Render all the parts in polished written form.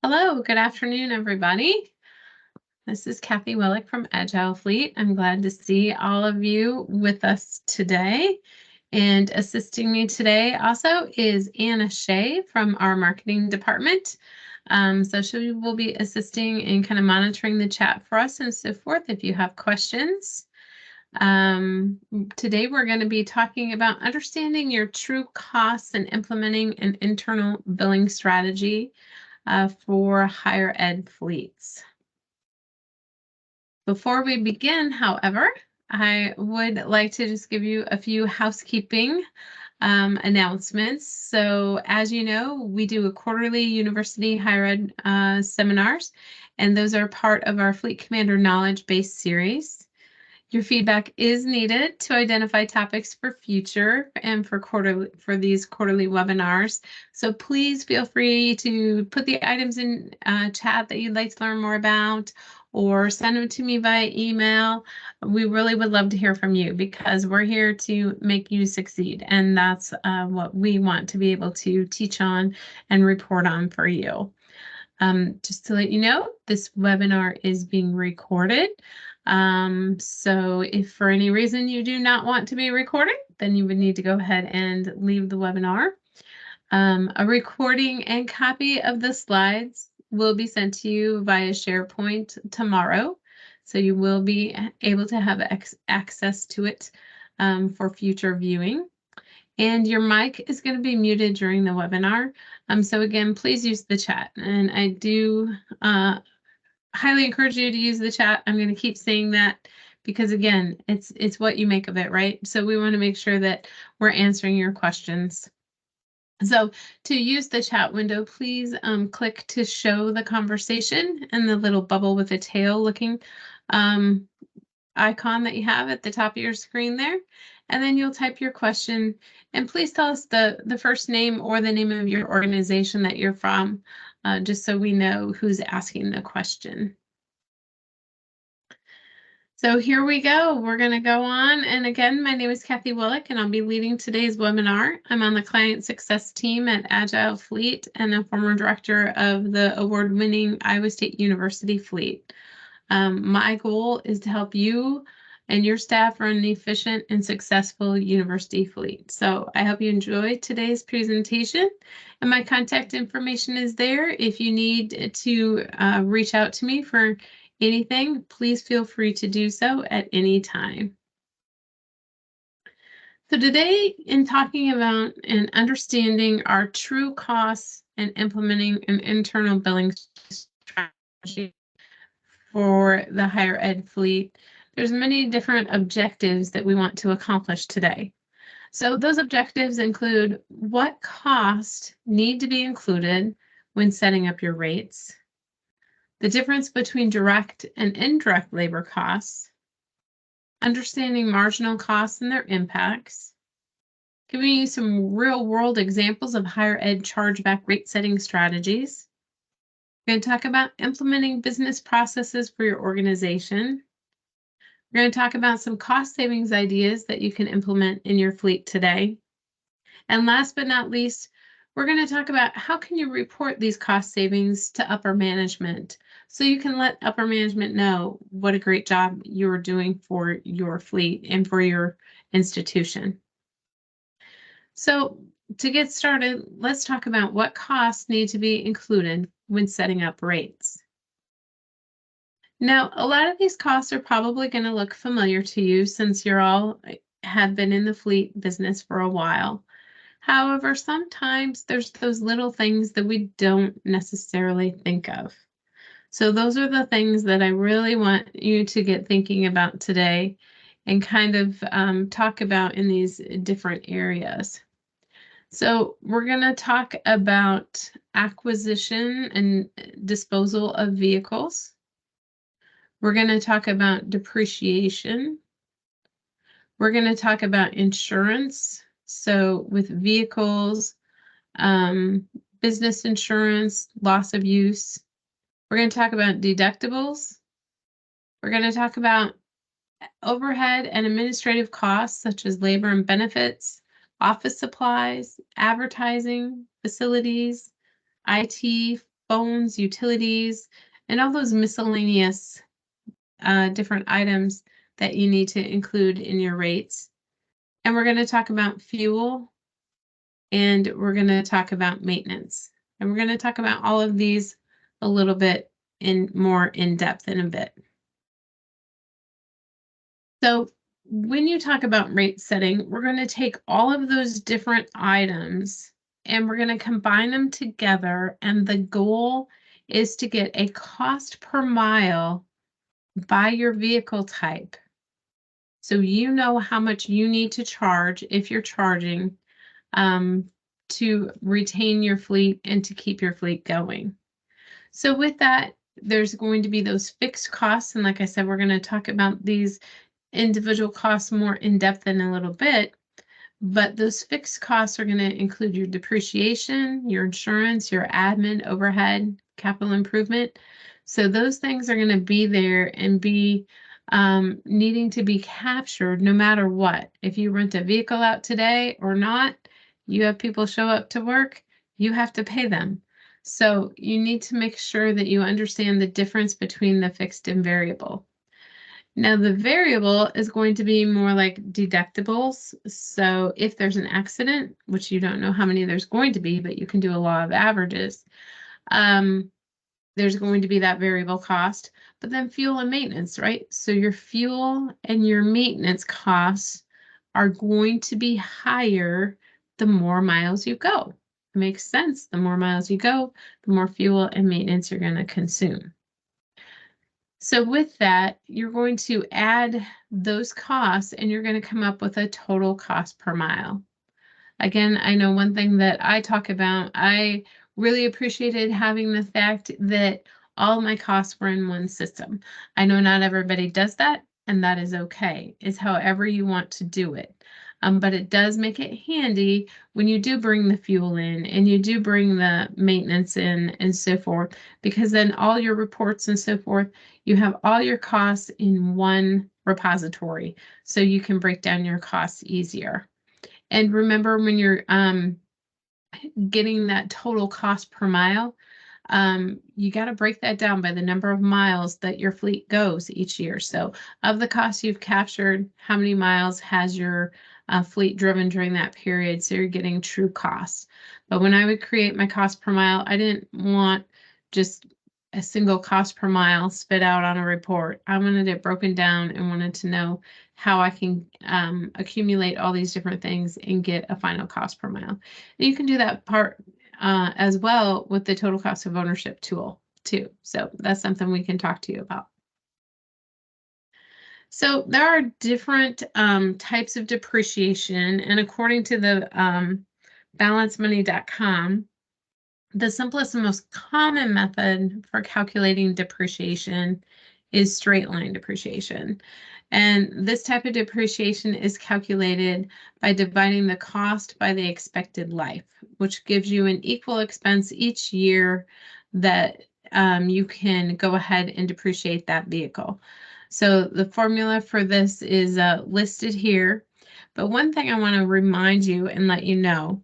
Hello, good afternoon, everybody. This is Kathy Willick from Agile Fleet. I'm glad to see all of you with us today. And assisting me today also is Anna Shea from our marketing department. So she will be assisting in kind of monitoring the chat for us and so forth if you have questions. Today we're going to be talking about understanding your true costs and implementing an internal billing strategy for higher ed fleets. Before we begin, however, I would like to just give you a few housekeeping announcements. So as you know, we do a quarterly university higher ed seminars, and those are part of our Fleet Commander Knowledge Base series. Your feedback is needed to identify topics for future and for these quarterly webinars. So please feel free to put the items in chat that you'd like to learn more about, or send them to me via email. We really would love to hear from you because we're here to make you succeed, and that's what we want to be able to teach on and report on for you. Just to let you know, this webinar is being recorded. So if for any reason you do not want to be recorded, then you would need to go ahead and leave the webinar. A recording and copy of the slides will be sent to you via SharePoint tomorrow. So you will be able to have access to it for future viewing. And your mic is going to be muted during the webinar. So again, please use the chat. And I do highly encourage you to use the chat. I'm going to keep saying that because again, it's what you make of it, right? So we want to make sure that we're answering your questions. So to use the chat window, please click to show the conversation and the little bubble with a tail looking icon that you have at the top of your screen there. And then you'll type your question, and please tell us the first name or the name of your organization that you're from, just so we know who's asking the question. So here we go. We're going to go on. And again, my name is Kathy Willick, and I'll be leading today's webinar. I'm on the client success team at Agile Fleet and a former director of the award-winning Iowa State University Fleet. My goal is to help you and your staff run an efficient and successful university fleet. So I hope you enjoy today's presentation, and my contact information is there. If you need to reach out to me for anything, please feel free to do so at any time. So today, in talking about and understanding our true costs and implementing an internal billing strategy for the higher ed fleet, there's many different objectives that we want to accomplish today. So those objectives include what costs need to be included when setting up your rates, the difference between direct and indirect labor costs, understanding marginal costs and their impacts, giving you some real-world examples of higher ed chargeback rate setting strategies. We're going to talk about implementing business processes for your organization. We're going to talk about some cost savings ideas that you can implement in your fleet today. And last but not least, we're going to talk about how can you report these cost savings to upper management so you can let upper management know what a great job you're doing for your fleet and for your institution. So to get started, let's talk about what costs need to be included when setting up rates. Now, a lot of these costs are probably going to look familiar to you since you're all have been in the fleet business for a while. However, sometimes there's those little things that we don't necessarily think of. So those are the things that I really want you to get thinking about today and kind of talk about in these different areas. So we're going to talk about acquisition and disposal of vehicles. We're going to talk about depreciation. We're going to talk about insurance. So with vehicles, business insurance, loss of use. We're going to talk about deductibles. We're going to talk about overhead and administrative costs such as labor and benefits, office supplies, advertising, facilities, IT, phones, utilities, and all those miscellaneous different items that you need to include in your rates. And we're going to talk about fuel, and we're going to talk about maintenance. And we're going to talk about all of these a little bit more in depth in a bit. So when you talk about rate setting, we're going to take all of those different items and we're going to combine them together. And the goal is to get a cost per mile by your vehicle type. So you know how much you need to charge if you're charging to retain your fleet and to keep your fleet going. So with that, there's going to be those fixed costs. And like I said, we're going to talk about these individual costs more in depth in a little bit. But those fixed costs are going to include your depreciation, your insurance, your admin, overhead, capital improvement. So those things are going to be there and be needing to be captured no matter what. If you rent a vehicle out today or not, you have people show up to work, you have to pay them. So you need to make sure that you understand the difference between the fixed and variable. Now the variable is going to be more like deductibles. So if there's an accident, which you don't know how many there's going to be, but you can do a law of averages, there's going to be that variable cost, but then fuel and maintenance, right? So your fuel and your maintenance costs are going to be higher the more miles you go. It makes sense. The more miles you go, the more fuel and maintenance you're going to consume. So with that, you're going to add those costs and you're going to come up with a total cost per mile. Again, I know one thing that I talk about, I really appreciated having the fact that all my costs were in one system. I know not everybody does that, and that is okay. It's however you want to do it. But it does make it handy when you do bring the fuel in and you do bring the maintenance in and so forth, because then all your reports and so forth, you have all your costs in one repository, so you can break down your costs easier. And remember, when you're getting that total cost per mile, you got to break that down by the number of miles that your fleet goes each year. So of the costs you've captured, how many miles has your fleet driven during that period? So you're getting true costs. But when I would create my cost per mile, I didn't want just a single cost per mile spit out on a report. I wanted it broken down and wanted to know how I can accumulate all these different things and get a final cost per mile. And you can do that part as well with the total cost of ownership tool too. So that's something we can talk to you about. So there are different types of depreciation, and according to the balancemoney.com, the simplest and most common method for calculating depreciation is straight line depreciation. And this type of depreciation is calculated by dividing the cost by the expected life, which gives you an equal expense each year that you can go ahead and depreciate that vehicle. So the formula for this is listed here. But one thing I want to remind you and let you know,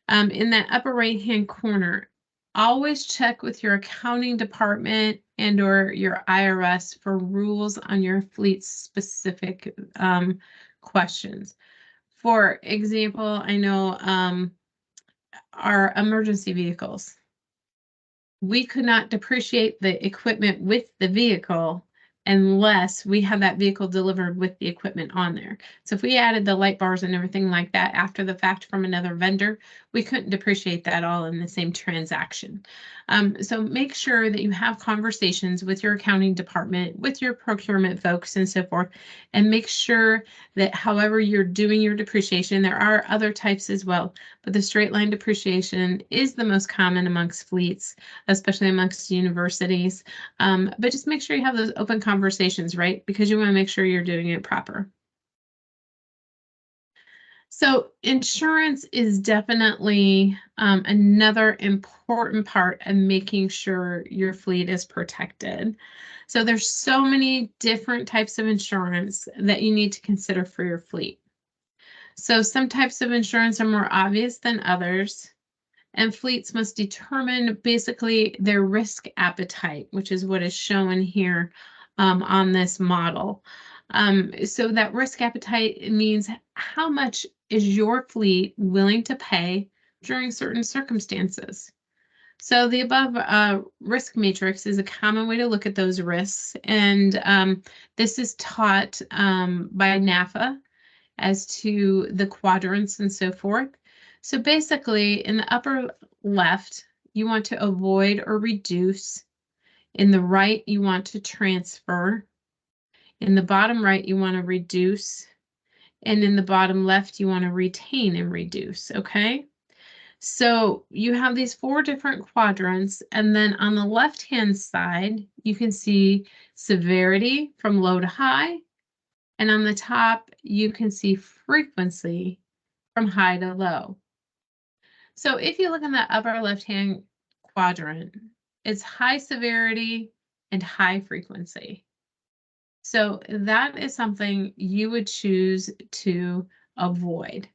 in that upper right-hand corner, always check with your accounting department and or your IRS for rules on your fleet's specific questions. For example, I know our emergency vehicles. We could not depreciate the equipment with the vehicle unless we had that vehicle delivered with the equipment on there. So if we added the light bars and everything like that after the fact from another vendor, we couldn't depreciate that all in the same transaction. So make sure that you have conversations with your accounting department, with your procurement folks and so forth, and make sure that however you're doing your depreciation, there are other types as well, but the straight line depreciation is the most common amongst fleets, especially amongst universities. But just make sure you have those open conversations, right? Because you want to make sure you're doing it proper. So insurance is definitely another important part of making sure your fleet is protected. So there's so many different types of insurance that you need to consider for your fleet. So some types of insurance are more obvious than others. and fleets must determine basically their risk appetite, which is what is shown here on this model. So that risk appetite means how much is your fleet willing to pay during certain circumstances. So the above risk matrix is a common way to look at those risks, and this is taught by NAFA as to the quadrants and so forth. So basically, in the upper left, you want to avoid or reduce. In the right, you want to transfer. In the bottom right, you want to reduce. And in the bottom left, you want to retain and reduce, okay? So you have these 4 different quadrants, and then on the left-hand side, you can see severity from low to high, and on the top, you can see frequency from high to low. So if you look in the upper left-hand quadrant, it's high severity and high frequency. So that is something you would choose to avoid.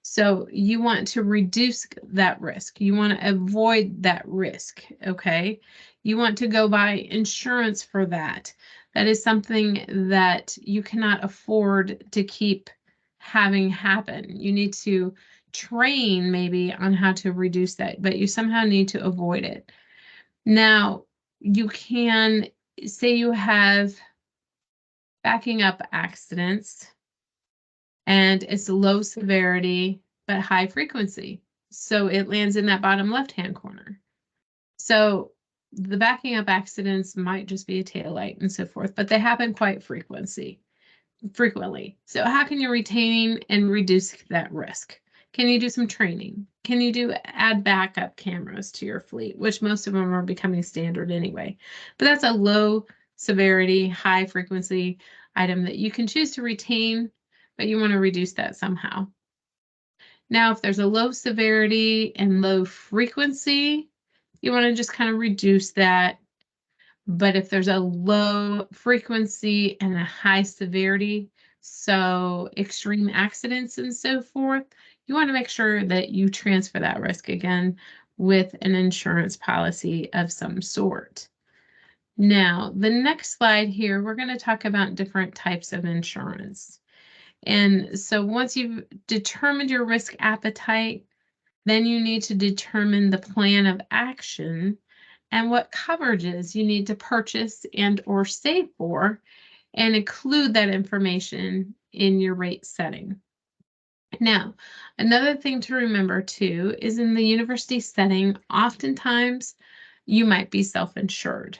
So you want to reduce that risk. You want to avoid that risk, okay? You want to go buy insurance for that. That is something that you cannot afford to keep having happen. You need to train maybe on how to reduce that, but you somehow need to avoid it. Now, you can say you have backing up accidents, and it's low severity but high frequency. So it lands in that bottom left-hand corner. So the backing up accidents might just be a taillight and so forth, but they happen quite frequently. So how can you retain and reduce that risk? Can you do some training? Can you add backup cameras to your fleet, which most of them are becoming standard anyway? But that's a low severity, high frequency item that you can choose to retain, but you want to reduce that somehow. Now, if there's a low severity and low frequency, you want to just kind of reduce that. But if there's a low frequency and a high severity, so extreme accidents and so forth, you want to make sure that you transfer that risk again with an insurance policy of some sort. Now, the next slide here, we're going to talk about different types of insurance. And so once you've determined your risk appetite, then you need to determine the plan of action and what coverages you need to purchase and or save for, and include that information in your rate setting. Now, another thing to remember too is in the university setting, oftentimes you might be self-insured.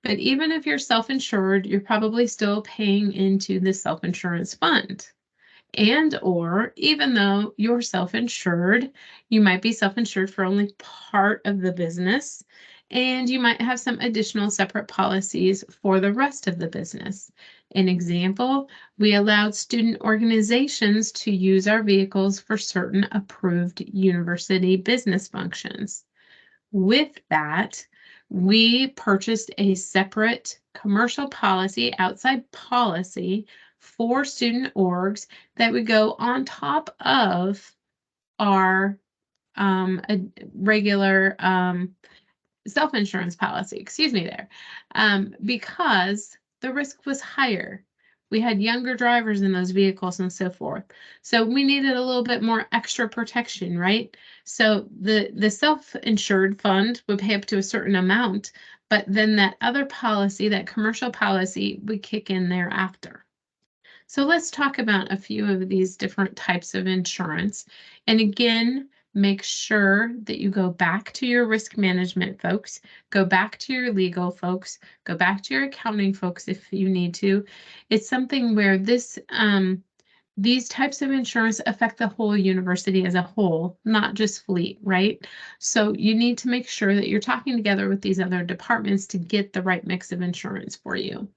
But even if you're self-insured, you're probably still paying into the self-insurance fund. And or even though you're self-insured, you might be self-insured for only part of the business, and you might have some additional separate policies for the rest of the business. An example, we allowed student organizations to use our vehicles for certain approved university business functions. With that, we purchased a separate commercial policy, outside policy for student orgs that would go on top of our a regular self-insurance policy, excuse me there, because the risk was higher. We had younger drivers in those vehicles and so forth. So we needed a little bit more extra protection, right? So the self-insured fund would pay up to a certain amount, but then that other policy, that commercial policy, would kick in thereafter. So let's talk about a few of these different types of insurance. And again, make sure that you go back to your risk management folks, go back to your legal folks, go back to your accounting folks if you need to. It's something where these types of insurance affect the whole university as a whole, not just fleet, right? So you need to make sure that you're talking together with these other departments to get the right mix of insurance for you.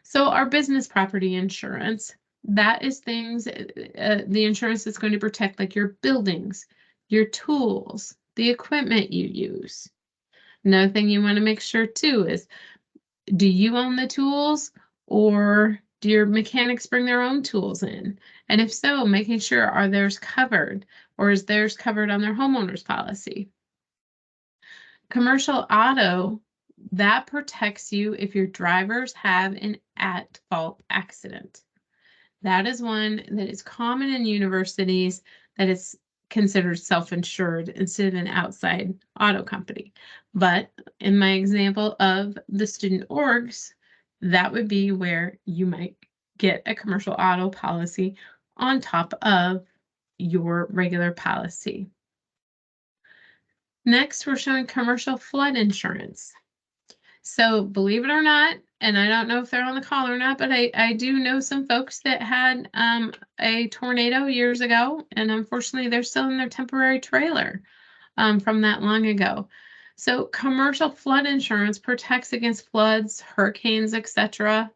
So our business property insurance, that is things, the insurance is going to protect like your buildings, your tools, the equipment you use. Another thing you want to make sure too is, do you own the tools or do your mechanics bring their own tools in? And if so, making sure, are theirs covered or is theirs covered on their homeowner's policy? Commercial auto, that protects you if your drivers have an at-fault accident. That is one that is common in universities, that is considered self-insured instead of an outside auto company. But in my example of the student orgs, that would be where you might get a commercial auto policy on top of your regular policy. Next, we're showing commercial flood insurance. So believe it or not, and I don't know if they're on the call or not, but I do know some folks that had a tornado years ago, and unfortunately they're still in their temporary trailer from that long ago. So commercial flood insurance protects against floods, hurricanes, etc.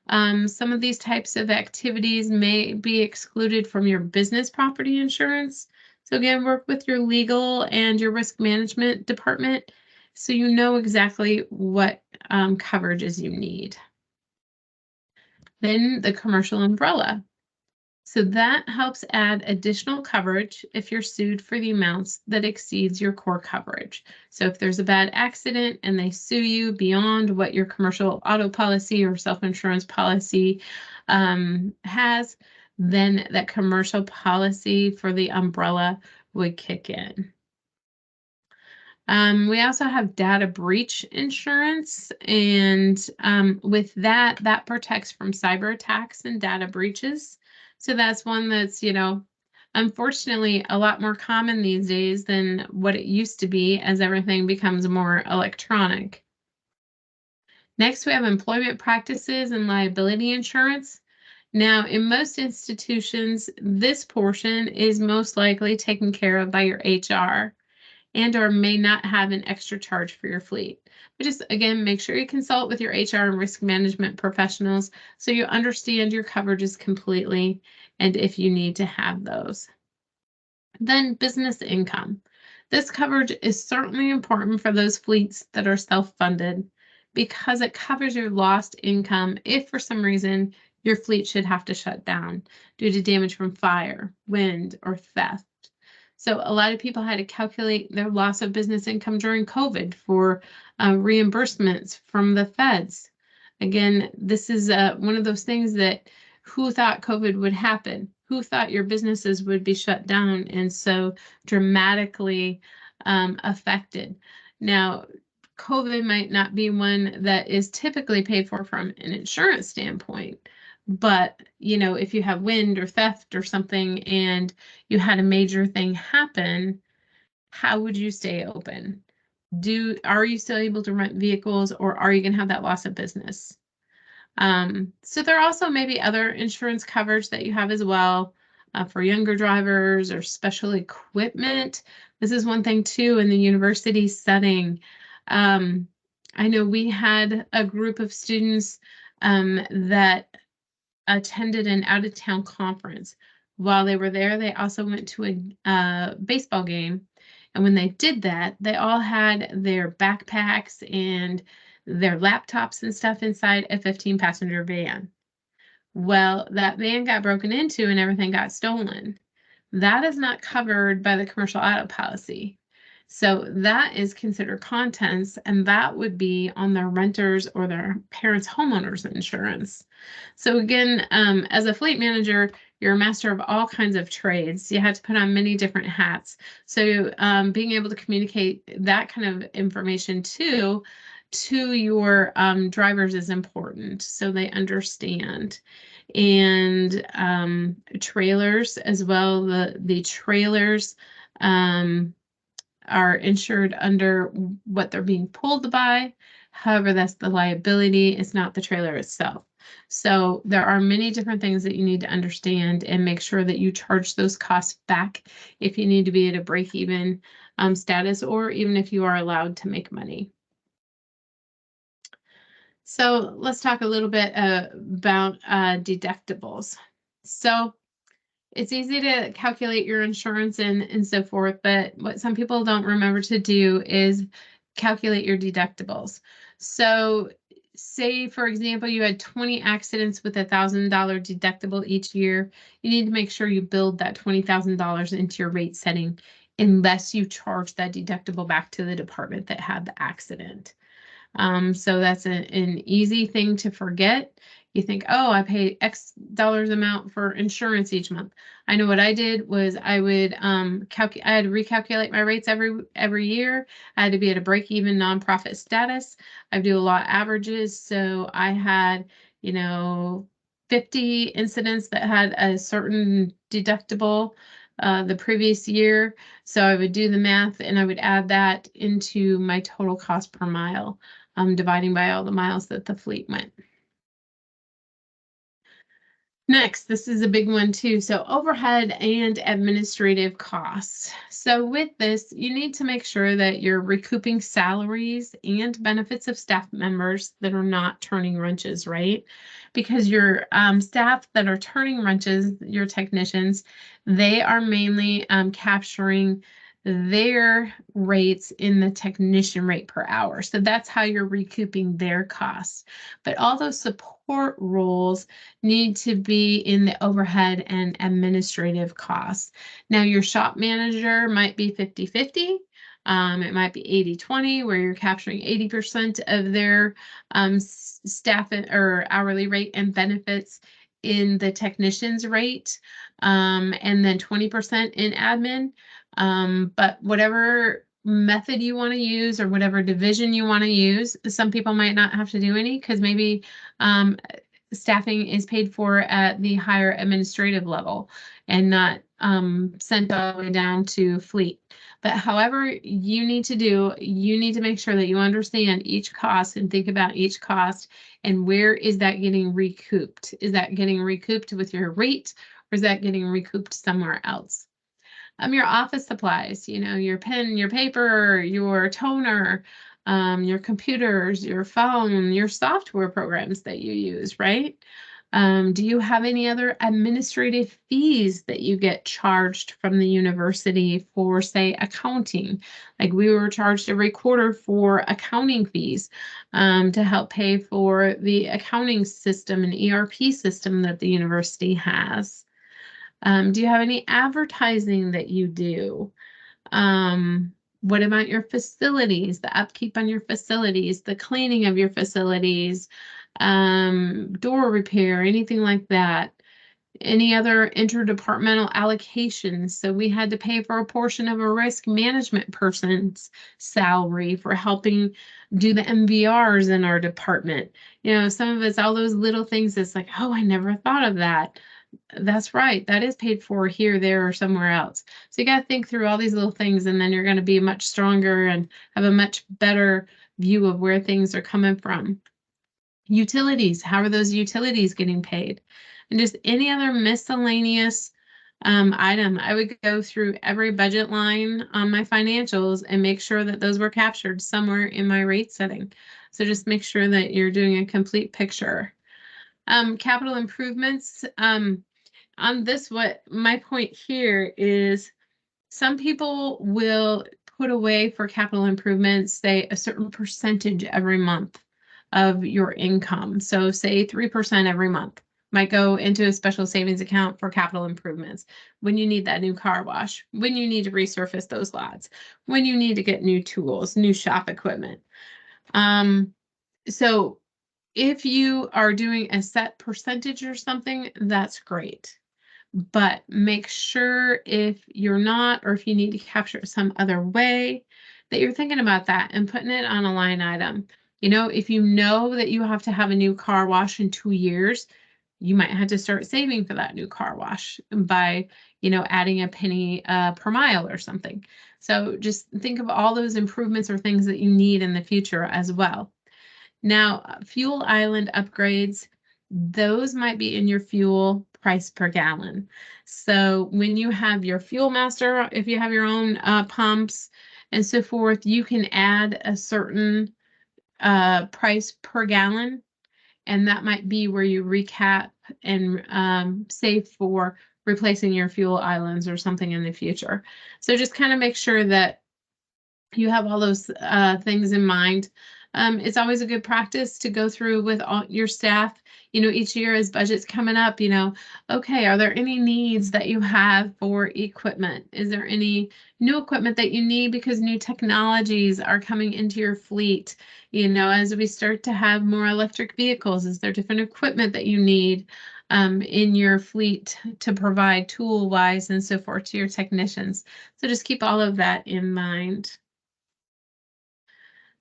Some of these types of activities may be excluded from your business property insurance. So again, work with your legal and your risk management department so you know exactly what coverages you need. Then the commercial umbrella. So that helps add additional coverage if you're sued for the amounts that exceeds your core coverage. So if there's a bad accident and they sue you beyond what your commercial auto policy or self-insurance policy has, then that commercial policy for the umbrella would kick in. We also have data breach insurance, and with that, that protects from cyber attacks and data breaches. So that's one that's, unfortunately a lot more common these days than what it used to be as everything becomes more electronic. Next, we have employment practices and liability insurance. Now, in most institutions, this portion is most likely taken care of by your HR and or may not have an extra charge for your fleet. But just again, make sure you consult with your HR and risk management professionals so you understand your coverages completely and if you need to have those. Then business income. This coverage is certainly important for those fleets that are self-funded because it covers your lost income if for some reason your fleet should have to shut down due to damage from fire, wind, or theft. So a lot of people had to calculate their loss of business income during COVID for reimbursements from the feds. Again, this is one of those things that who thought COVID would happen? Who thought your businesses would be shut down and so dramatically affected? Now, COVID might not be one that is typically paid for from an insurance standpoint, but if you have wind or theft or something and you had a major thing happen, how would you stay open? Are you still able to rent vehicles, or are you going to have that loss of business? So there are also maybe other insurance coverage that you have as well for younger drivers or special equipment. This is one thing too in the university setting. I know we had a group of students that attended an out-of-town conference. While they were there, they also went to a baseball game. And when they did that, they all had their backpacks and their laptops and stuff inside a 15-passenger van. Well, that van got broken into and everything got stolen. That is not covered by the commercial auto policy. So that is considered contents, and that would be on their renters or their parents' homeowners insurance. So again, as a fleet manager, you're a master of all kinds of trades. You have to put on many different hats. So being able to communicate that kind of information to your drivers is important so they understand. And trailers as well, the trailers are insured under what they're being pulled by. However, that's the liability, it's not the trailer itself. So there are many different things that you need to understand and make sure that you charge those costs back if you need to be at a break-even status, or even if you are allowed to make money. So let's talk a little bit about deductibles. So it's easy to calculate your insurance and so forth, but what some people don't remember to do is calculate your deductibles. So say, for example, you had 20 accidents with $1,000 deductible each year. You need to make sure you build that $20,000 into your rate setting unless you charge that deductible back to the department that had the accident. So that's an easy thing to forget. You think, oh, I pay X dollars amount for insurance each month. I know what I did was I would I had to recalculate my rates every year. I had to be at a break-even nonprofit status. I do a lot of averages, so I had, 50 incidents that had a certain deductible the previous year. So I would do the math and I would add that into my total cost per mile, dividing by all the miles that the fleet went. Next, this is a big one too. So overhead and administrative costs. So with this, you need to make sure that you're recouping salaries and benefits of staff members that are not turning wrenches, right? Because your staff that are turning wrenches, your technicians, they are mainly capturing their rates in the technician rate per hour. So that's how you're recouping their costs. But all those support roles need to be in the overhead and administrative costs. Now, your shop manager might be 50-50. It might be 80-20, where you're capturing 80% of their staff or hourly rate and benefits in the technician's rate, and then 20% in admin. But whatever method you want to use or whatever division you want to use, some people might not have to do any because maybe staffing is paid for at the higher administrative level and not sent all the way down to fleet. But however you need to do, you need to make sure that you understand each cost and think about each cost and where is that getting recouped? Is that getting recouped with your rate or is that getting recouped somewhere else? Your office supplies, your pen, your paper, your toner, your computers, your phone, your software programs that you use, right? Do you have any other administrative fees that you get charged from the university for, say, accounting? Like we were charged every quarter for accounting fees to help pay for the accounting system and ERP system that the university has. Do you have any advertising that you do? What about your facilities, the upkeep on your facilities, the cleaning of your facilities, door repair, anything like that? Any other interdepartmental allocations? So we had to pay for a portion of a risk management person's salary for helping do the MVRs in our department. Some of it's all those little things that's like, oh, I never thought of that. That's right. That is paid for here, there, or somewhere else. So you got to think through all these little things, and then you're going to be much stronger and have a much better view of where things are coming from. Utilities, how are those utilities getting paid? And just any other miscellaneous item. I would go through every budget line on my financials and make sure that those were captured somewhere in my rate setting. So just make sure that you're doing a complete picture. Capital improvements. On this, what my point here is some people will put away for capital improvements, say a certain percentage every month of your income. So say 3% every month might go into a special savings account for capital improvements. When you need that new car wash, when you need to resurface those lots, when you need to get new tools, new shop equipment. So if you are doing a set percentage or something, that's great. But make sure if you're not, or if you need to capture it some other way, that you're thinking about that and putting it on a line item. If you know that you have to have a new car wash in 2 years, you might have to start saving for that new car wash by, adding a penny per mile or something. So just think of all those improvements or things that you need in the future as well. Now, fuel island upgrades, those might be in your fuel price per gallon. So when you have your fuel master, if you have your own pumps and so forth, you can add a certain price per gallon, and that might be where you recap and save for replacing your fuel islands or something in the future. So just kind of make sure that you have all those things in mind. It's always a good practice to go through with all your staff, each year as budget's coming up, okay, are there any needs that you have for equipment? Is there any new equipment that you need because new technologies are coming into your fleet? As we start to have more electric vehicles, is there different equipment that you need in your fleet to provide tool-wise and so forth to your technicians? So just keep all of that in mind.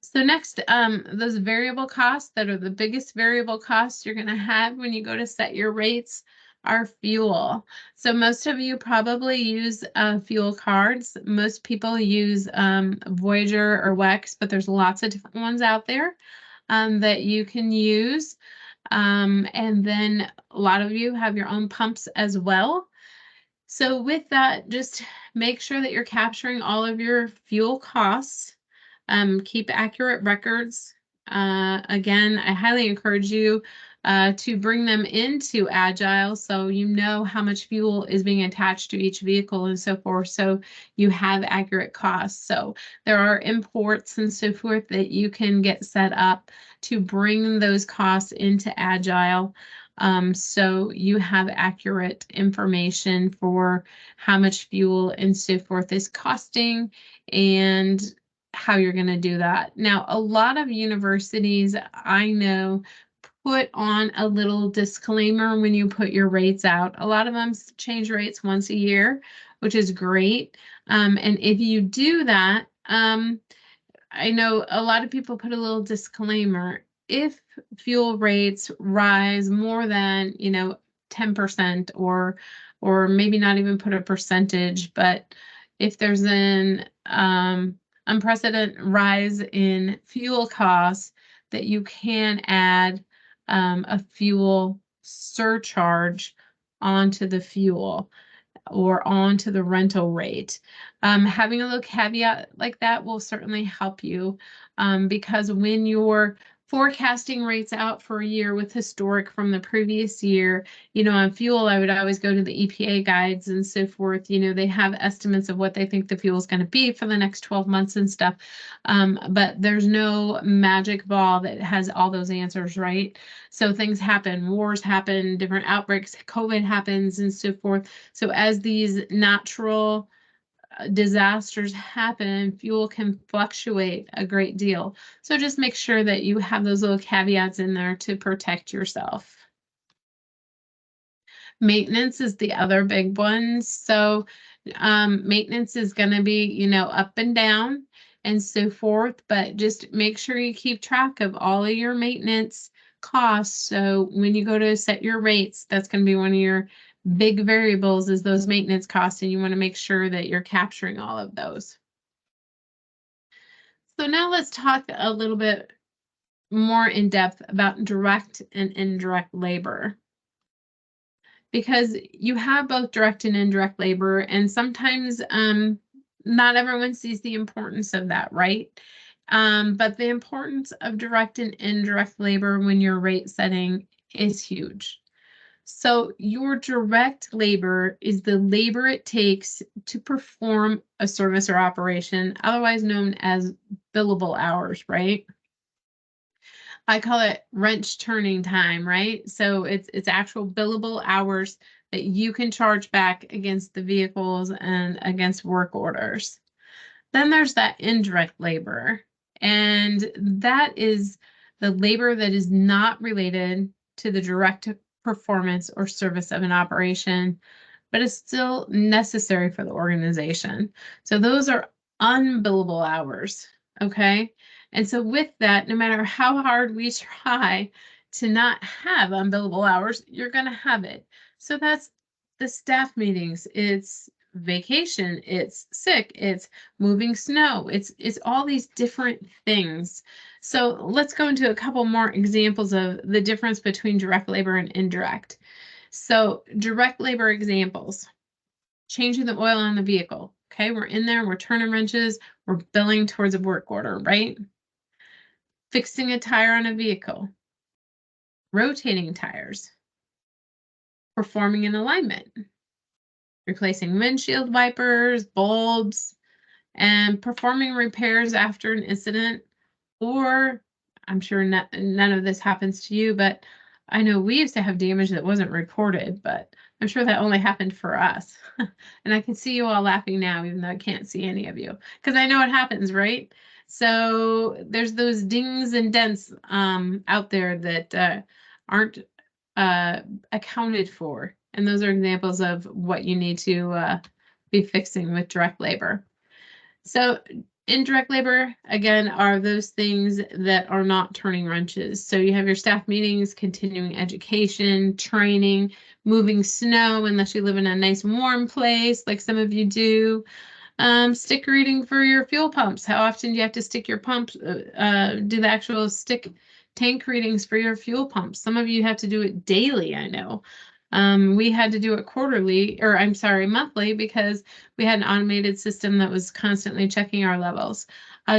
So next, those variable costs that are the biggest variable costs you're going to have when you go to set your rates are fuel. So most of you probably use fuel cards. Most people use Voyager or WEX, but there's lots of different ones out there that you can use. And then a lot of you have your own pumps as well. So with that, just make sure that you're capturing all of your fuel costs. Keep accurate records. Again, I highly encourage you to bring them into Agile so you know how much fuel is being attached to each vehicle and so forth, so you have accurate costs. So there are imports and so forth that you can get set up to bring those costs into Agile. So you have accurate information for how much fuel and so forth is costing and how you're going to do that. Now, a lot of universities I know put on a little disclaimer when you put your rates out. A lot of them change rates once a year, which is great. And if you do that, I know a lot of people put a little disclaimer. If fuel rates rise more than, 10% or maybe not even put a percentage, but if there's an unprecedented rise in fuel costs, that you can add a fuel surcharge onto the fuel or onto the rental rate. Having a little caveat like that will certainly help you because when you're forecasting rates out for a year with historic from the previous year, on fuel, I would always go to the EPA guides and so forth. They have estimates of what they think the fuel is going to be for the next 12 months and stuff. But there's no magic ball that has all those answers, right? So things happen, wars happen, different outbreaks, COVID happens and so forth. So as these natural disasters happen, fuel can fluctuate a great deal. So just make sure that you have those little caveats in there to protect yourself. Maintenance is the other big one. So maintenance is going to be, up and down and so forth, but just make sure you keep track of all of your maintenance costs. So when you go to set your rates, that's going to be one of your big variables is those maintenance costs, and you want to make sure that you're capturing all of those. So now let's talk a little bit more in depth about direct and indirect labor, because you have both direct and indirect labor, and sometimes not everyone sees the importance of that, right? But the importance of direct and indirect labor when you're rate setting is huge. So your direct labor is the labor it takes to perform a service or operation, otherwise known as billable hours, right? I call it wrench turning time, right? So it's actual billable hours that you can charge back against the vehicles and against work orders. Then there's that indirect labor, and that is the labor that is not related to the direct performance or service of an operation, but is still necessary for the organization. So those are unbillable hours, okay? And so with that, no matter how hard we try to not have unbillable hours, you're going to have it. So that's the staff meetings, it's vacation, it's sick, it's moving snow, it's all these different things. So let's go into a couple more examples of the difference between direct labor and indirect. So direct labor examples: changing the oil on the vehicle. Okay, we're in there, we're turning wrenches, we're billing towards a work order, right? Fixing a tire on a vehicle, rotating tires, performing an alignment, replacing windshield wipers, bulbs, and performing repairs after an incident, or I'm sure none of this happens to you, but I know we used to have damage that wasn't reported, but I'm sure that only happened for us. And I can see you all laughing now, even though I can't see any of you, because I know it happens, right? So there's those dings and dents out there that aren't accounted for. And those are examples of what you need to be fixing with direct labor. So indirect labor, again, are those things that are not turning wrenches. So you have your staff meetings, continuing education, training, moving snow, unless you live in a nice warm place like some of you do. Stick reading for your fuel pumps. How often do you have to stick your pumps, do the actual stick tank readings for your fuel pumps? Some of you have to do it daily, I know. We had to do it quarterly, or I'm sorry, monthly, because we had an automated system that was constantly checking our levels.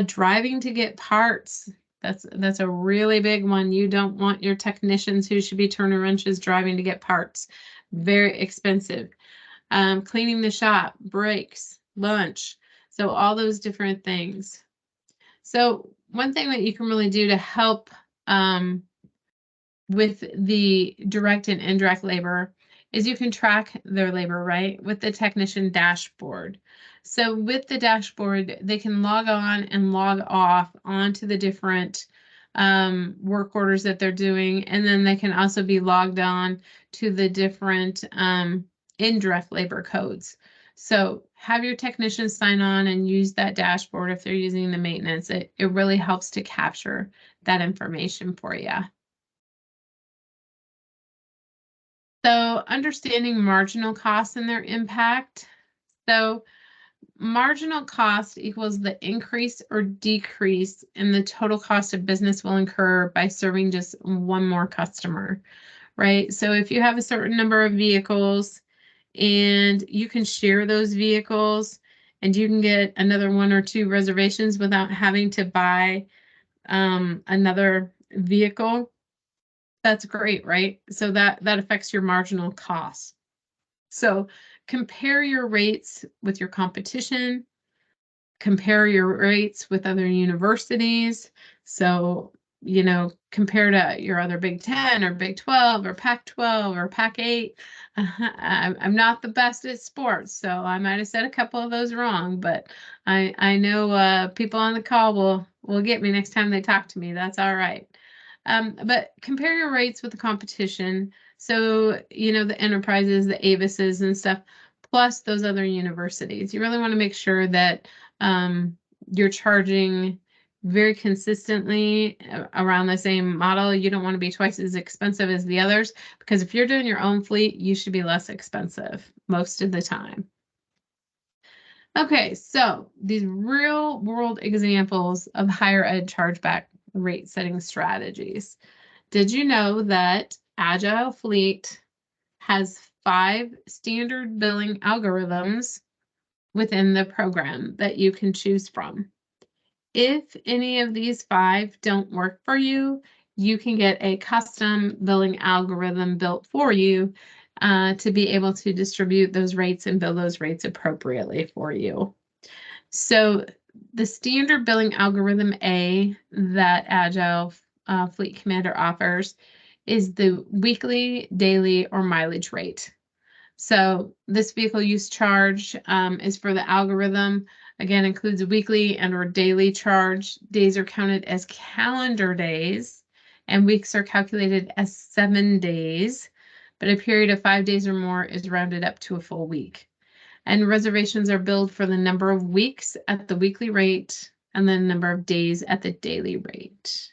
Driving to get parts. That's a really big one. You don't want your technicians who should be turning wrenches driving to get parts. Very expensive. Cleaning the shop, breaks, lunch. So all those different things. So one thing that you can really do to help with the direct and indirect labor is you can track their labor, right, with the technician dashboard. So with the dashboard, they can log on and log off onto the different work orders that they're doing, and then they can also be logged on to the different indirect labor codes. So have your technicians sign on and use that dashboard if they're using the maintenance. It really helps to capture that information for you. So understanding marginal costs and their impact. So marginal cost equals the increase or decrease in the total cost of business will incur by serving just one more customer, right? So if you have a certain number of vehicles and you can share those vehicles and you can get another 1 or 2 reservations without having to buy another vehicle, that's great, right? So that affects your marginal cost. So compare your rates with your competition, compare your rates with other universities. So, compare to your other Big 10 or Big 12 or Pac-12 or Pac-8. I'm not the best at sports, so I might have said a couple of those wrong, but I know people on the call will get me next time they talk to me. That's all right. But compare your rates with the competition. So, the enterprises, the Avises and stuff, plus those other universities. You really want to make sure that you're charging very consistently around the same model. You don't want to be twice as expensive as the others, because if you're doing your own fleet, you should be less expensive most of the time. Okay, so these real world examples of higher ed chargeback rate setting strategies. Did you know that Agile Fleet has 5 standard billing algorithms within the program that you can choose from? If any of these 5 don't work for you, you can get a custom billing algorithm built for you to be able to distribute those rates and bill those rates appropriately for you. So the standard billing algorithm A that Agile Fleet Commander offers is the weekly, daily, or mileage rate. So this vehicle use charge is for the algorithm. Again, includes a weekly and or daily charge. Days are counted as calendar days, and weeks are calculated as 7 days, but a period of 5 days or more is rounded up to a full week. And reservations are billed for the number of weeks at the weekly rate and the number of days at the daily rate.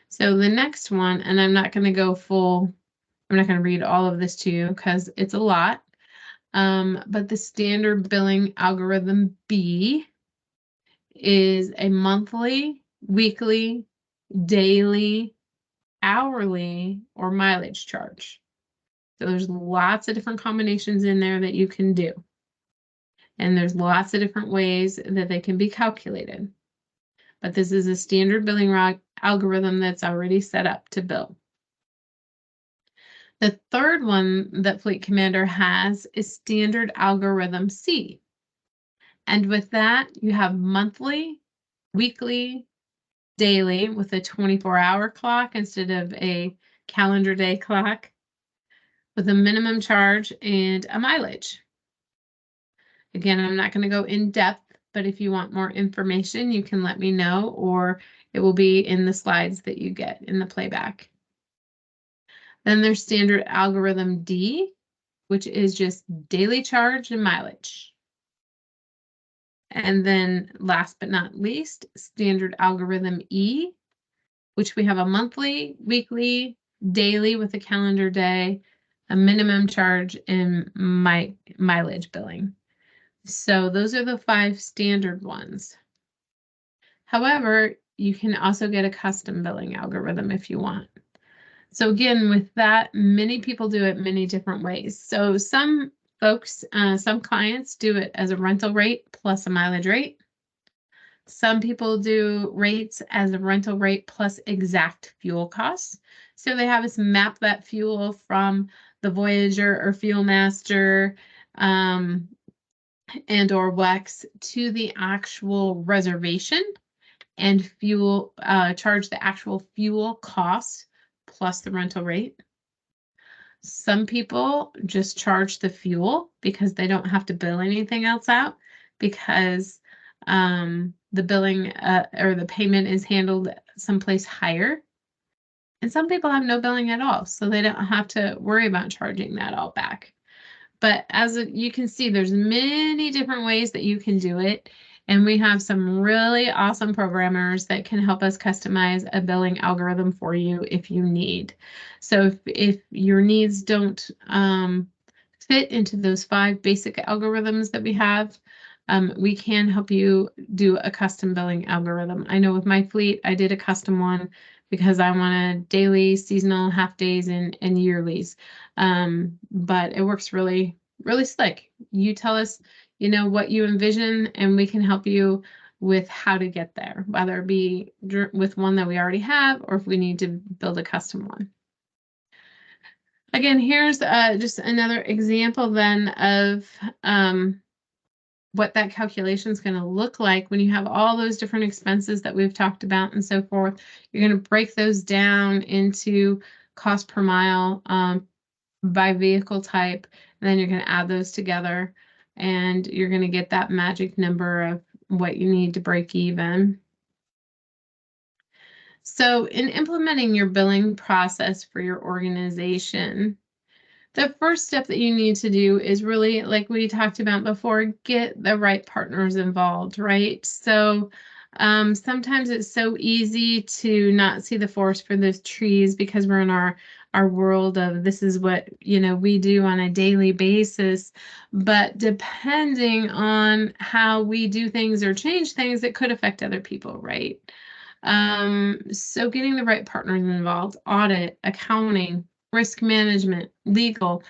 So the next one, and I'm not going to go full, I'm not going to read all of this to you because it's a lot, but the standard billing algorithm B is a monthly, weekly, daily, hourly, or mileage charge. So there's lots of different combinations in there that you can do. And there's lots of different ways that they can be calculated. But this is a standard billing algorithm that's already set up to bill. The third one that Fleet Commander has is standard algorithm C. And with that, you have monthly, weekly, daily with a 24-hour clock instead of a calendar day clock, with a minimum charge and a mileage. Again, I'm not going to go in depth, but if you want more information, you can let me know, or it will be in the slides that you get in the playback. Then there's standard algorithm D, which is just daily charge and mileage. And then last but not least, standard algorithm E, which we have a monthly, weekly, daily with a calendar day, a minimum charge, and mileage billing. So those are the 5 standard ones. However, you can also get a custom billing algorithm if you want. So again, with that, many people do it many different ways. So some folks, some clients do it as a rental rate plus a mileage rate. Some people do rates as a rental rate plus exact fuel costs. So they have us map that fuel from the Voyager or Fuel Master, and or WEX to the actual reservation, and fuel charge the actual fuel cost plus the rental rate. Some people just charge the fuel because they don't have to bill anything else out, because the billing or the payment is handled someplace higher. And some people have no billing at all, so they don't have to worry about charging that all back. But as you can see, there's many different ways that you can do it. And we have some really awesome programmers that can help us customize a billing algorithm for you if you need. So if your needs don't fit into those 5 basic algorithms that we have, we can help you do a custom billing algorithm. I know with my fleet, I did a custom one because I wanted daily, seasonal, half days, and yearlies. But it works really, really slick. You tell us, what you envision, and we can help you with how to get there, whether it be with one that we already have, or if we need to build a custom one. Again, here's just another example then of what that calculation is going to look like when you have all those different expenses that we've talked about and so forth. You're going to break those down into cost per mile by vehicle type, and then you're going to add those together, and you're going to get that magic number of what you need to break even. So in implementing your billing process for your organization, the first step that you need to do is really, like we talked about before, get the right partners involved, right? So sometimes it's so easy to not see the forest for those trees because we're in our world of this is what we do on a daily basis. But depending on how we do things or change things, it could affect other people, right? So getting the right partners involved, audit, accounting, risk management, legal,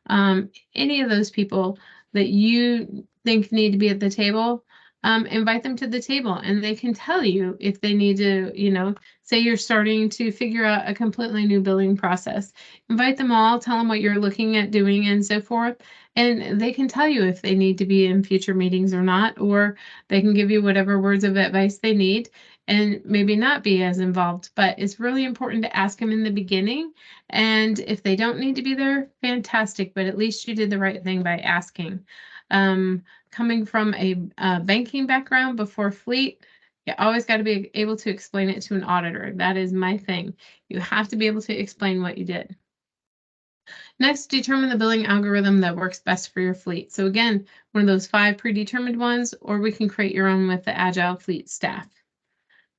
any of those people that you think need to be at the table, invite them to the table, and they can tell you if they need to, say you're starting to figure out a completely new billing process. Invite them all, tell them what you're looking at doing and so forth, and they can tell you if they need to be in future meetings or not, or they can give you whatever words of advice they need and maybe not be as involved. But it's really important to ask them in the beginning. And if they don't need to be there, fantastic, but at least you did the right thing by asking. Coming from a banking background before fleet, you always got to be able to explain it to an auditor. That is my thing. You have to be able to explain what you did. Next, determine the billing algorithm that works best for your fleet. So again, one of those 5 predetermined ones, or we can create your own with the Agile Fleet staff.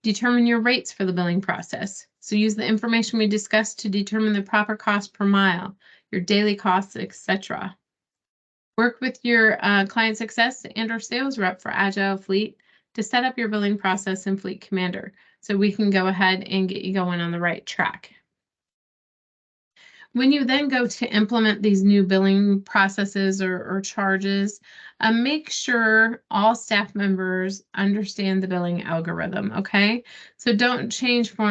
Determine your rates for the billing process. So use the information we discussed to determine the proper cost per mile, your daily costs, etc. Work with your client success and or sales rep for Agile Fleet to set up your billing process in Fleet Commander so we can go ahead and get you going on the right track. When you then go to implement these new billing processes or charges, make sure all staff members understand the billing algorithm, okay? So don't change for,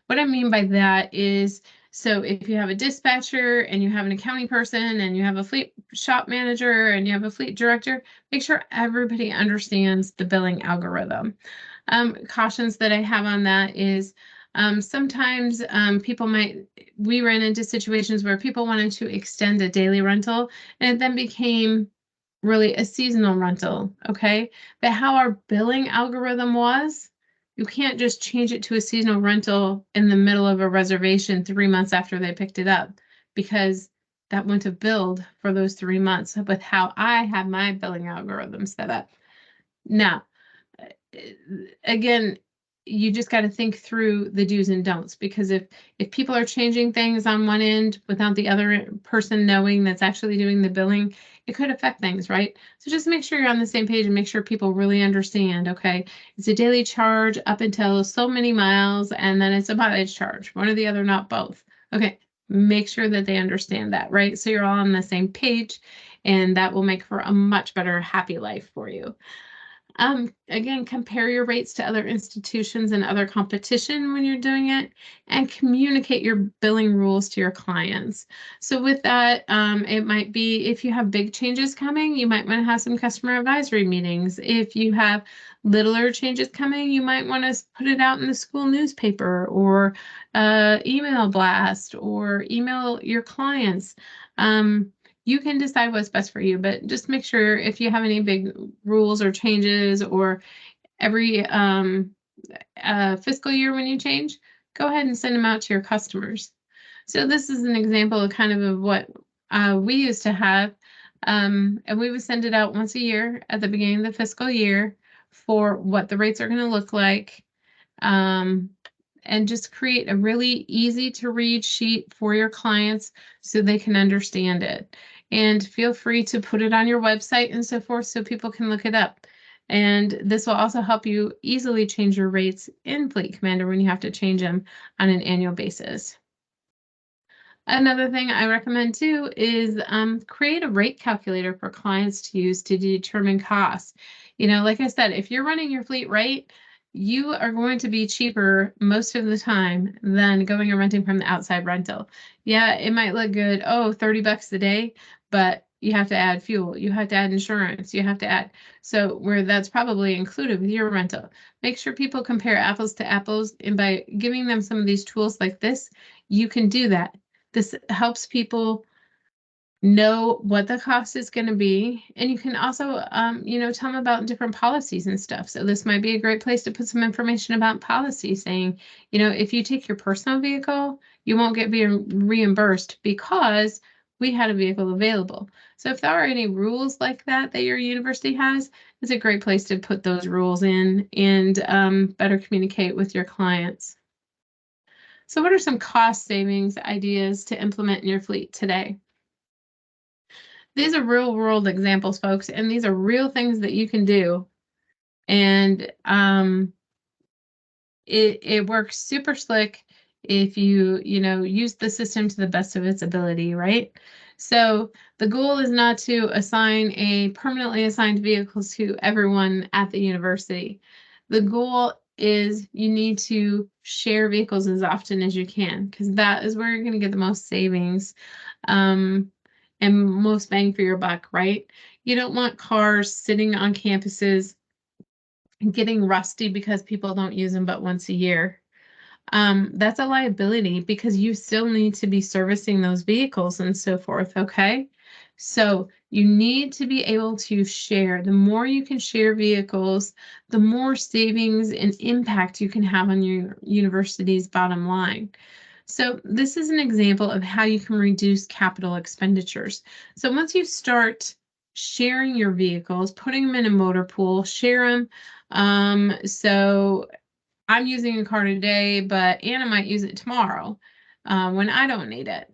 what I mean by that is, so if you have a dispatcher and you have an accounting person and you have a fleet shop manager and you have a fleet director, make sure everybody understands the billing algorithm. Cautions that I have on that is sometimes we ran into situations where people wanted to extend a daily rental and it then became really a seasonal rental, okay? But how our billing algorithm was, you can't just change it to a seasonal rental in the middle of a reservation 3 months after they picked it up, because that wouldn't have billed for those 3 months with how I have my billing algorithm set up. Now, again, you just got to think through the do's and don'ts, because if people are changing things on one end without the other person knowing that's actually doing the billing, it could affect things, right? So just make sure you're on the same page and make sure people really understand, okay, it's a daily charge up until so many miles, and then it's a mileage charge, one or the other, not both. Okay, make sure that they understand that, right? So you're all on the same page, and that will make for a much better, happy life for you. Again, compare your rates to other institutions and other competition when you're doing it, and communicate your billing rules to your clients. So with that, it might be if you have big changes coming, you might want to have some customer advisory meetings. If you have littler changes coming, you might want to put it out in the school newspaper, or email blast, or email your clients. You can decide what's best for you, but just make sure if you have any big rules or changes, or every fiscal year when you change, go ahead and send them out to your customers. So this is an example of kind of what we used to have, and we would send it out once a year at the beginning of the fiscal year for what the rates are going to look like. And just create a really easy to read sheet for your clients so they can understand it. And feel free to put it on your website and so forth so people can look it up. And this will also help you easily change your rates in Fleet Commander when you have to change them on an annual basis. Another thing I recommend too is create a rate calculator for clients to use to determine costs. Like I said, if you're running your fleet right, you are going to be cheaper most of the time than going and renting from the outside rental. Yeah, it might look good, oh, $30 a day, but you have to add fuel, you have to add insurance, you have to add, so where that's probably included with your rental. Make sure people compare apples to apples, and by giving them some of these tools like this, you can do that. This helps people know what the cost is going to be, and you can also, tell them about different policies and stuff. So this might be a great place to put some information about policy, saying, if you take your personal vehicle, you won't get reimbursed because we had a vehicle available. So if there are any rules like that that your university has, it's a great place to put those rules in and better communicate with your clients. So what are some cost savings ideas to implement in your fleet today? These are real world examples, folks, and these are real things that you can do. And it works super slick if you use the system to the best of its ability, right? So the goal is not to assign a permanently assigned vehicles to everyone at the university. The goal is you need to share vehicles as often as you can, because that is where you're going to get the most savings and most bang for your buck, right? You don't want cars sitting on campuses getting rusty because people don't use them but once a year. That's a liability because you still need to be servicing those vehicles and so forth, okay? So you need to be able to share. The more you can share vehicles, the more savings and impact you can have on your university's bottom line. So this is an example of how you can reduce capital expenditures. So once you start sharing your vehicles, putting them in a motor pool, share them. So I'm using a car today, but Anna might use it tomorrow when I don't need it.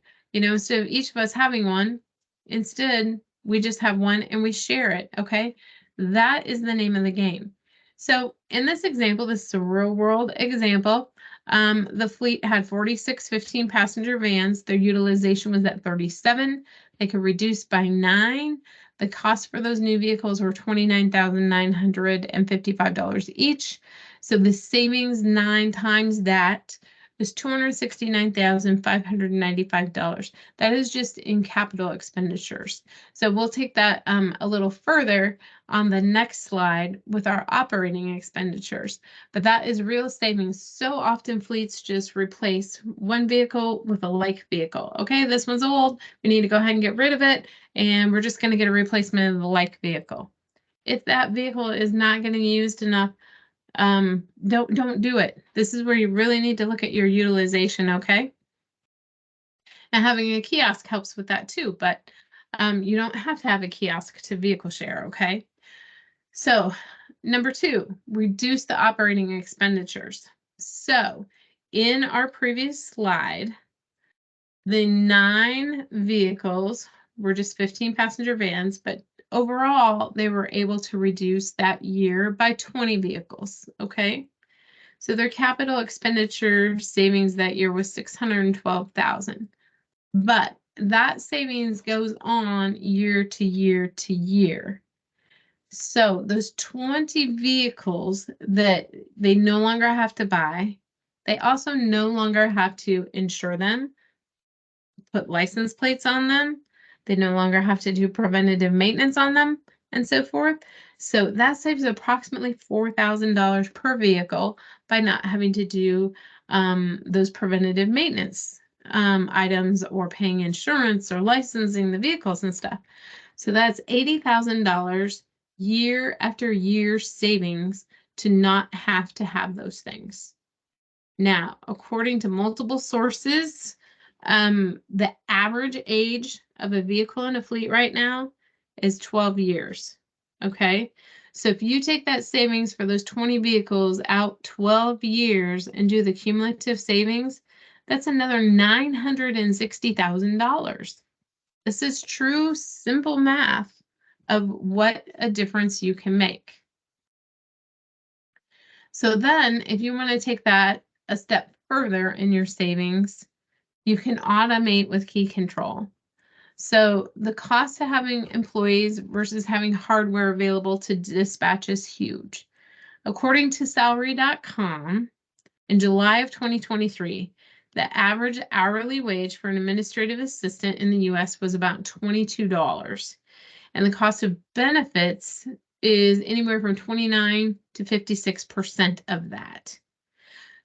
So each of us having one, instead, we just have one and we share it, okay? That is the name of the game. So in this example, this is a real world example. The fleet had 46 15-passenger vans. Their utilization was at 37. They could reduce by 9. The cost for those new vehicles were $29,955 each. So the savings 9 times that is $269,595. That is just in capital expenditures. So we'll take that a little further on the next slide with our operating expenditures. But that is real savings. So often fleets just replace one vehicle with a like vehicle. Okay, this one's old. We need to go ahead and get rid of it. And we're just going to get a replacement of the like vehicle. If that vehicle is not getting used enough, don't do it. This is where you really need to look at your utilization, okay? And having a kiosk helps with that too, but you don't have to have a kiosk to vehicle share, okay? So number 2, reduce the operating expenditures. So in our previous slide, the 9 vehicles were just 15 passenger vans, but overall, they were able to reduce that year by 20 vehicles, okay? So their capital expenditure savings that year was $612,000. But that savings goes on year to year to year. So those 20 vehicles that they no longer have to buy, they also no longer have to insure them, put license plates on them. They no longer have to do preventative maintenance on them and so forth. So that saves approximately $4,000 per vehicle by not having to do those preventative maintenance items or paying insurance or licensing the vehicles and stuff. So that's $80,000 year after year savings to not have to have those things. Now, according to multiple sources, the average age of a vehicle in a fleet right now is 12 years. Okay, so if you take that savings for those 20 vehicles out 12 years and do the cumulative savings, that's another $960,000. This is true, simple math of what a difference you can make. So then, if you want to take that a step further in your savings, you can automate with key control. So the cost of having employees versus having hardware available to dispatch is huge. According to salary.com, in July of 2023, the average hourly wage for an administrative assistant in the US was about $22. And the cost of benefits is anywhere from 29 to 56% of that.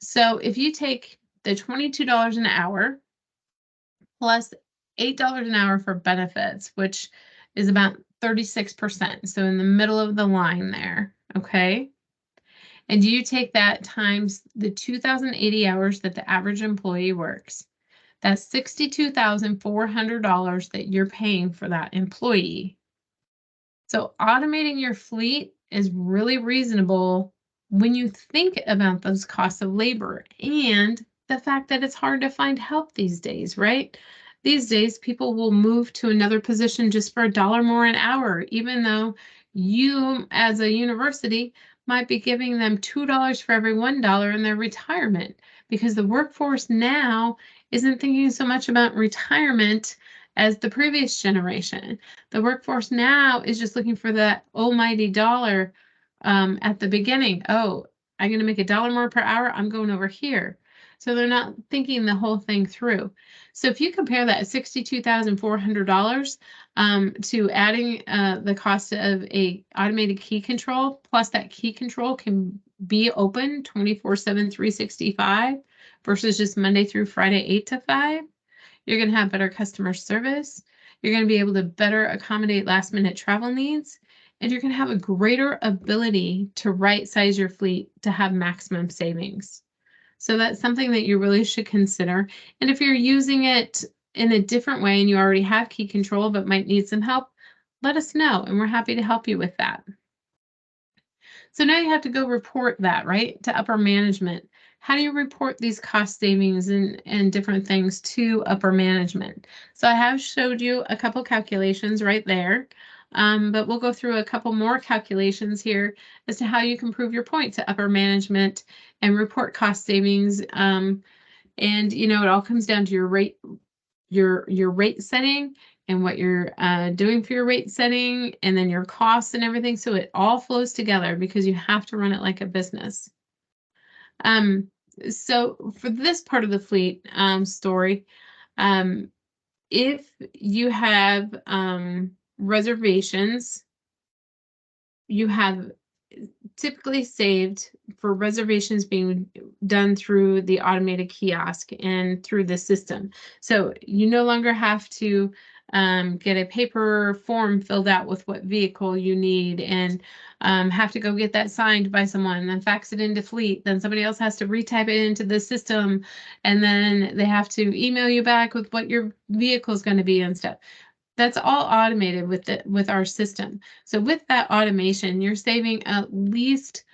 So if you take the $22 an hour plus $8 an hour for benefits, which is about 36%. So in the middle of the line there, okay? And you take that times the 2,080 hours that the average employee works. That's $62,400 that you're paying for that employee. So automating your fleet is really reasonable when you think about those costs of labor and the fact that it's hard to find help these days, right? These days, people will move to another position just for $1 more an hour, even though you, as a university, might be giving them $2 for every $1 in their retirement, because the workforce now isn't thinking so much about retirement as the previous generation. The workforce now is just looking for that almighty dollar at the beginning. Oh, I'm going to make $1 more per hour. I'm going over here. So they're not thinking the whole thing through. So if you compare that $62,400 to adding the cost of a automated key control, plus that key control can be open 24/7, 365 versus just Monday through Friday, 8 to 5. You're going to have better customer service. You're going to be able to better accommodate last minute travel needs. And you're going to have a greater ability to right size your fleet to have maximum savings. So that's something that you really should consider. And if you're using it in a different way and you already have key control but might need some help, let us know and we're happy to help you with that. So now you have to go report that, right, to upper management. How do you report these cost savings and different things to upper management? So I have showed you a couple calculations right there, but we'll go through a couple more calculations here as to how you can prove your point to upper management and report cost savings. And it all comes down to your rate, your rate setting and what you're doing for your rate setting, and then your costs and everything. So it all flows together because you have to run it like a business. So for this part of the fleet story, if you have reservations, you have typically saved for reservations being done through the automated kiosk and through the system. So you no longer have to get a paper form filled out with what vehicle you need and have to go get that signed by someone and then fax it into fleet. Then somebody else has to retype it into the system and then they have to email you back with what your vehicle is going to be and stuff. That's all automated with our system. So with that automation, you're saving at least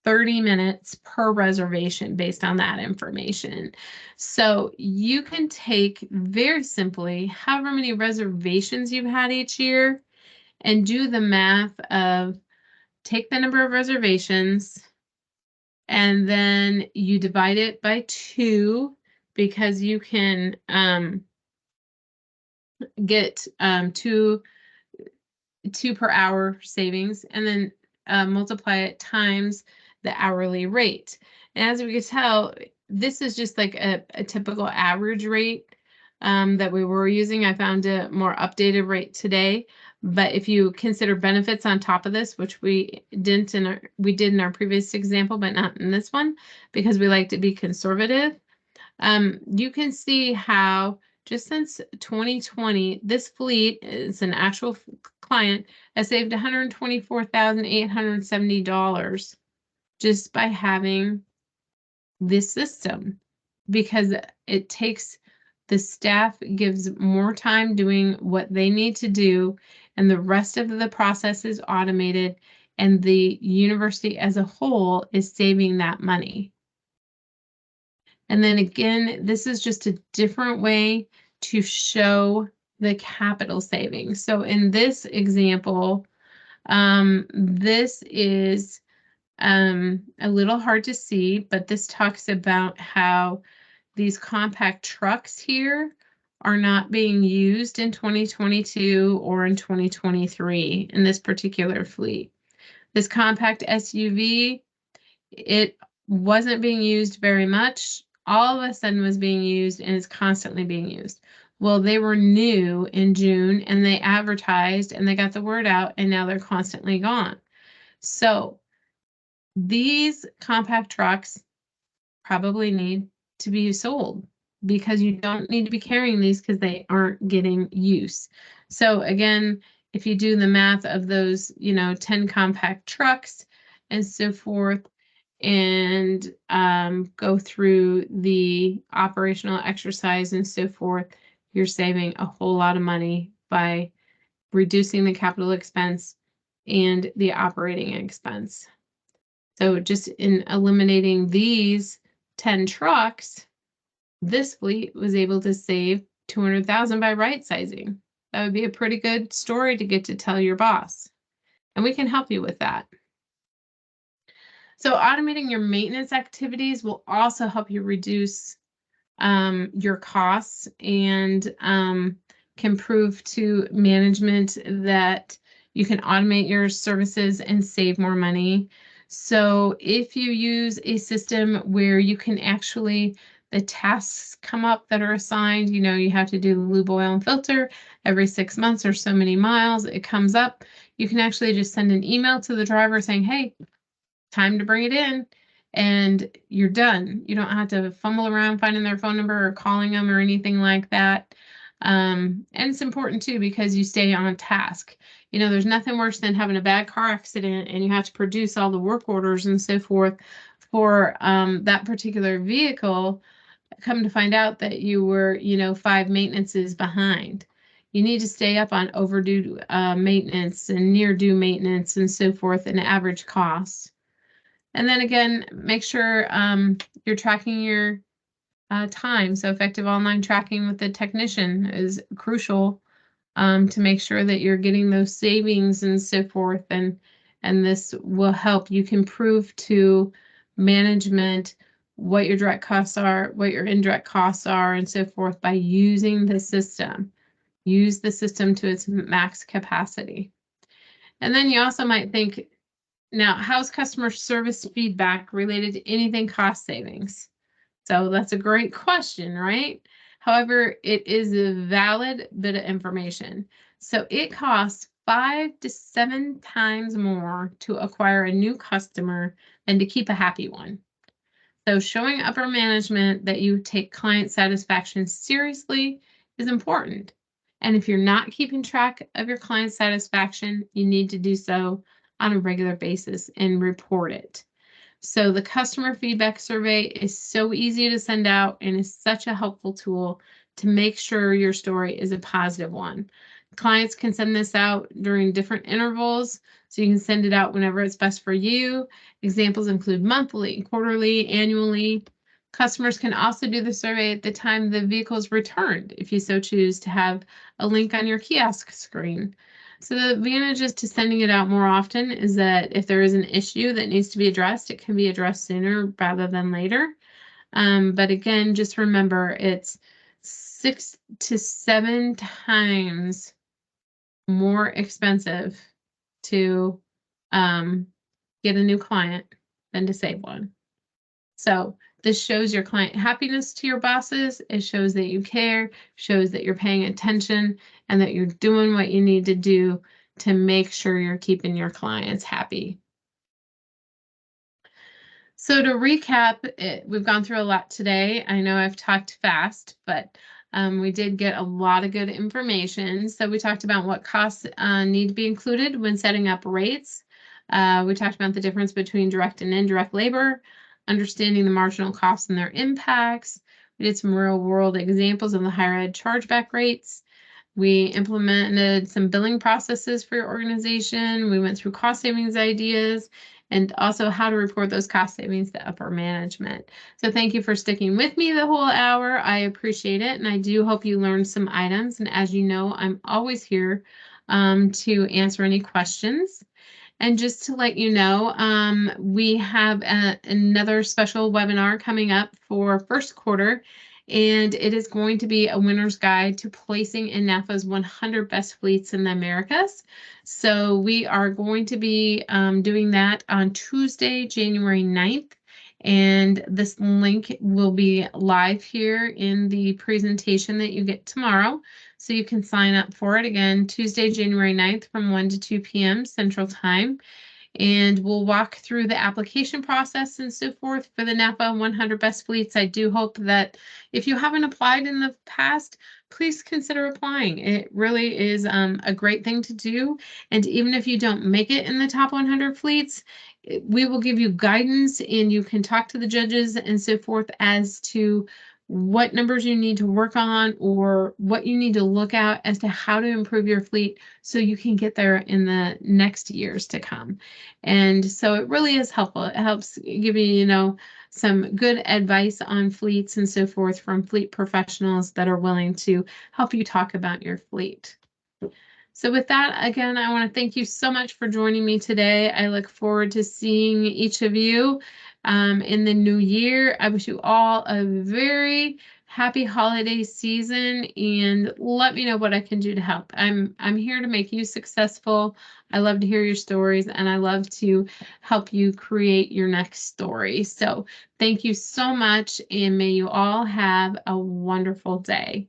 30 minutes per reservation based on that information. So you can take very simply however many reservations you've had each year and do the math of take the number of reservations and then you divide it by 2 because you can get 2 per hour savings and then multiply it times the hourly rate. And as we can tell, this is just like a typical average rate that we were using. I found a more updated rate today. But if you consider benefits on top of this, which we did in our previous example, but not in this one, because we like to be conservative, you can see how just since 2020, this fleet is an actual client has saved $124,870 just by having this system because it takes the staff gives more time doing what they need to do and the rest of the process is automated and the university as a whole is saving that money. And then again, this is just a different way to show the capital savings. So in this example, this is a little hard to see, but this talks about how these compact trucks here are not being used in 2022 or in 2023 in this particular fleet. This compact SUV, it wasn't being used very much. All of a sudden was being used and is constantly being used. Well, they were new in June and they advertised and they got the word out and now they're constantly gone. So these compact trucks probably need to be sold because you don't need to be carrying these because they aren't getting use. So again, if you do the math of those, 10 compact trucks and so forth, and go through the operational exercise and so forth, you're saving a whole lot of money by reducing the capital expense and the operating expense. So just in eliminating these 10 trucks, this fleet was able to save $200,000 by right sizing. That would be a pretty good story to get to tell your boss. And we can help you with that. So automating your maintenance activities will also help you reduce your costs and can prove to management that you can automate your services and save more money. So if you use a system where you can actually, the tasks come up that are assigned, you have to do the lube, oil, and filter every 6 months or so many miles, it comes up. You can actually just send an email to the driver saying, hey, time to bring it in, and you're done. You don't have to fumble around finding their phone number or calling them or anything like that. And it's important too because you stay on task. There's nothing worse than having a bad car accident and you have to produce all the work orders and so forth for that particular vehicle. Come to find out that you were, 5 maintenances behind. You need to stay up on overdue maintenance and near due maintenance and so forth and average costs. And then again, make sure you're tracking your time. So effective online tracking with the technician is crucial to make sure that you're getting those savings and so forth. And this will help. You can prove to management what your direct costs are, what your indirect costs are, and so forth by using the system. Use the system to its max capacity. And then you also might think, now, how's customer service feedback related to anything cost savings? So that's a great question, right? However, it is a valid bit of information. So it costs 5 to 7 times more to acquire a new customer than to keep a happy one. So showing upper management that you take client satisfaction seriously is important. And if you're not keeping track of your client satisfaction, you need to do so on a regular basis and report it. So the customer feedback survey is so easy to send out and is such a helpful tool to make sure your story is a positive one. Clients can send this out during different intervals, so you can send it out whenever it's best for you. Examples include monthly, quarterly, annually. Customers can also do the survey at the time the vehicle is returned, if you so choose to have a link on your kiosk screen. So the advantages to sending it out more often is that if there is an issue that needs to be addressed, it can be addressed sooner rather than later. But again, just remember it's 6 to 7 times more expensive to get a new client than to save one. So this shows your client happiness to your bosses. It shows that you care, shows that you're paying attention, and that you're doing what you need to do to make sure you're keeping your clients happy. So to recap, we've gone through a lot today. I know I've talked fast, but we did get a lot of good information. So we talked about what costs need to be included when setting up rates. We talked about the difference between direct and indirect labor, understanding the marginal costs and their impacts. We did some real world examples of the higher ed chargeback rates. We implemented some billing processes for your organization. We went through cost savings ideas and also how to report those cost savings to upper management. So thank you for sticking with me the whole hour. I appreciate it. And I do hope you learned some items. And as you know, I'm always here to answer any questions. And just to let you know, we have another special webinar coming up for first quarter, and it is going to be a winner's guide to placing in NAFA's 100 best fleets in the Americas. So we are going to be doing that on Tuesday, January 9th. And this link will be live here in the presentation that you get tomorrow. So you can sign up for it again, Tuesday, January 9th from 1 to 2 p.m. Central Time. And we'll walk through the application process and so forth for the NAPA 100 Best Fleets. I do hope that if you haven't applied in the past, please consider applying. It really is a great thing to do. And even if you don't make it in the top 100 fleets, we will give you guidance and you can talk to the judges and so forth as to what numbers you need to work on or what you need to look at as to how to improve your fleet so you can get there in the next years to come. And so it really is helpful. It helps give you, some good advice on fleets and so forth from fleet professionals that are willing to help you talk about your fleet. So with that, again, I want to thank you so much for joining me today. I look forward to seeing each of you in the new year. I wish you all a very happy holiday season and let me know what I can do to help. I'm here to make you successful. I love to hear your stories and I love to help you create your next story. So thank you so much and may you all have a wonderful day.